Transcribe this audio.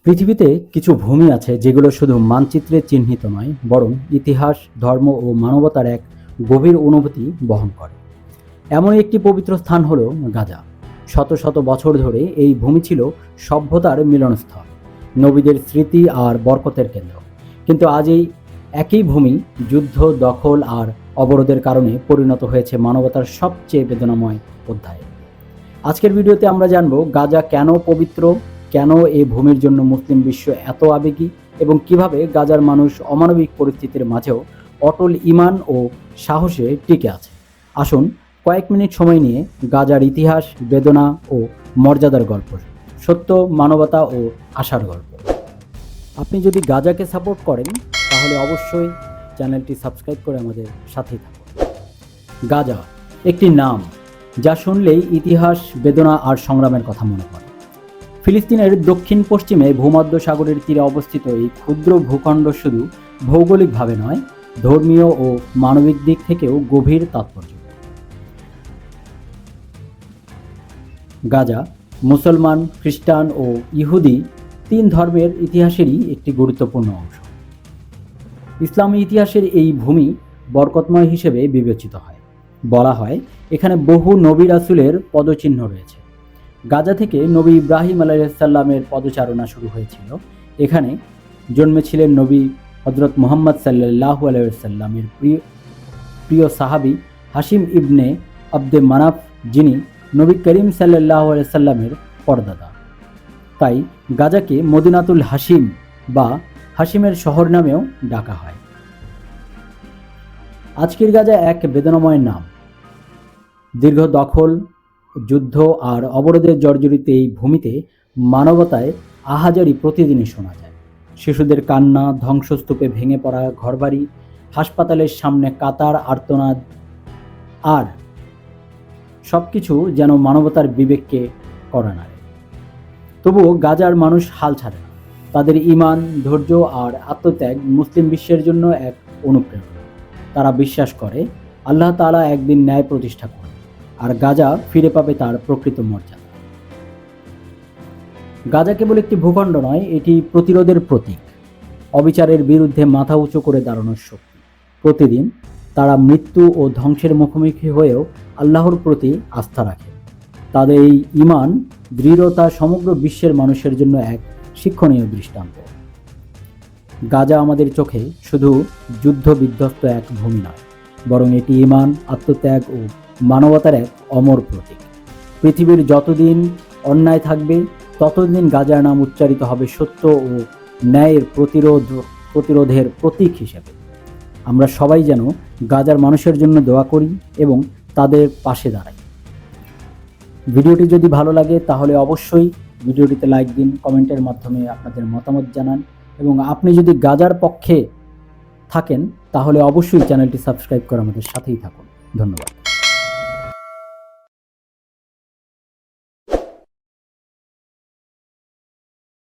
পৃথিবীতে কিছু ভূমি আছে যেগুলো শুধু মানচিত্রে চিহ্নিত নয়, বরং ইতিহাস, ধর্ম ও মানবতার এক গভীর অনুভূতি বহন করে। এমন একটি পবিত্র স্থান হলো গাজা। শত শত বছর ধরে এই ভূমি ছিল সভ্যতার মিলনস্থল, নবীদের স্মৃতি আর বরকতের কেন্দ্র। কিন্তু আজ এই একই ভূমি যুদ্ধ, দখল আর অবরোধের কারণে পরিণত হয়েছে মানবতার সবচেয়ে বেদনাময় অধ্যায়ে। আজকের ভিডিওতে আমরা জানব গাজা কেন পবিত্র, কেন এই ভূমির জন্য মুসলিম বিশ্ব এত আবেগী এবং কিভাবে গাজার মানুষ অমানবিক পরিস্থিতির মাঝেও অটল ঈমান ও সাহসে টিকে আছে। আসুন কয়েক মিনিট সময় নিয়ে গাজার ইতিহাস, বেদনা ও মর্যাদার গল্প, সত্য, মানবতা ও আশার গল্প। আপনি যদি গাজাকে সাপোর্ট করেন তাহলে অবশ্যই চ্যানেলটি সাবস্ক্রাইব করে আমাদের সাথেই থাকুন। গাজা একটি নাম যা শুনলেই ইতিহাস, বেদনা আর সংগ্রামের কথা মনে পড়ে। ফিলিস্তিনের দক্ষিণ পশ্চিমে ভূমধ্য সাগরের তীরে অবস্থিত এই ক্ষুদ্র ভূখণ্ড শুধু ভৌগোলিকভাবে নয়, ধর্মীয় ও মানবিক দিক থেকেও গভীর তাৎপর্য। গাজা মুসলমান, খ্রিস্টান ও ইহুদি তিন ধর্মের ইতিহাসেরই একটি গুরুত্বপূর্ণ অংশ। ইসলামী ইতিহাসের এই ভূমি বরকতময় হিসেবে বিবেচিত হয়। বলা হয় এখানে বহু নবী রাসূলের পদচিহ্ন রয়েছে। গাজা থেকে নবী ইব্রাহিম আলাইহিস সালামের পদচারণা শুরু হয়েছিল। এখানে জন্মেছিলেন নবী হযরত মুহাম্মদ সাল্লাল্লাহু আলাইহি ওয়াসাল্লামের প্রিয় সাহাবী হাশিম ইবনে আব্দে মানাফ, যিনি নবী করিম সাল্লাল্লাহু আলাইহি সাল্লামের পরদাদা। তাই গাজাকে মদিনাতুল হাশিম বা হাশিমের শহর নামেও ডাকা হয়। আজকের গাজা এক বেদনাময় নাম। দীর্ঘ দখল, যুদ্ধ আর অবরোধের জর্জরিত এই ভূমিতে মানবতায় আহাজারি প্রতিদিনই শোনা যায়। শিশুদের কান্না, ধ্বংসস্তূপে ভেঙে পড়া ঘরবাড়ি, হাসপাতালের সামনে কাতার, আর্তনাদ, আর সবকিছু যেন মানবতার বিবেককে কড়া নাড়ে। তবুও গাজার মানুষ হাল ছাড়ে না। তাদের ঈমান, ধৈর্য আর আত্মত্যাগ মুসলিম বিশ্বের জন্য এক অনুপ্রেরণা। তারা বিশ্বাস করে আল্লাহ তাআলা একদিন ন্যায় প্রতিষ্ঠা করবেন আর গাজা ফিরে পাবে তার প্রকৃত মর্যাদা। গাজা কেবল একটি ভূখণ্ড নয়, এটি প্রতিরোধের প্রতীক, অবিচারের বিরুদ্ধে মাথা উঁচু করে দাঁড়ানোর শক্তি। প্রতিদিন তারা মৃত্যু ও ধ্বংসের মুখোমুখি হয়েও আল্লাহর প্রতি আস্থা রাখে। তাদের এই ঈমান, দৃঢ়তা সমগ্র বিশ্বের মানুষের জন্য এক শিক্ষণীয় দৃষ্টান্ত। গাজা আমাদের চোখে শুধু যুদ্ধ বিধ্বস্ত এক ভূমি নয়, বরং এটি ঈমান, আত্মত্যাগ ও মানবতার এক অমর প্রতীক। পৃথিবীর যতদিন অন্যায় থাকবে ততদিন গাজার নাম উচ্চারিত হবে সত্য ও ন্যায়ের প্রতিরোধের প্রতীক হিসেবে। আমরা সবাই যেন গাজার মানুষের জন্য দোয়া করি এবং তাদের পাশে দাঁড়াই। ভিডিওটি যদি ভালো লাগে তাহলে অবশ্যই ভিডিওটিতে লাইক দিন, কমেন্টের মাধ্যমে আপনাদের মতামত জানান এবং আপনি যদি গাজার পক্ষে থাকেন তাহলে অবশ্যই চ্যানেলটি সাবস্ক্রাইব করে আমাদের সাথেই থাকুন। ধন্যবাদ।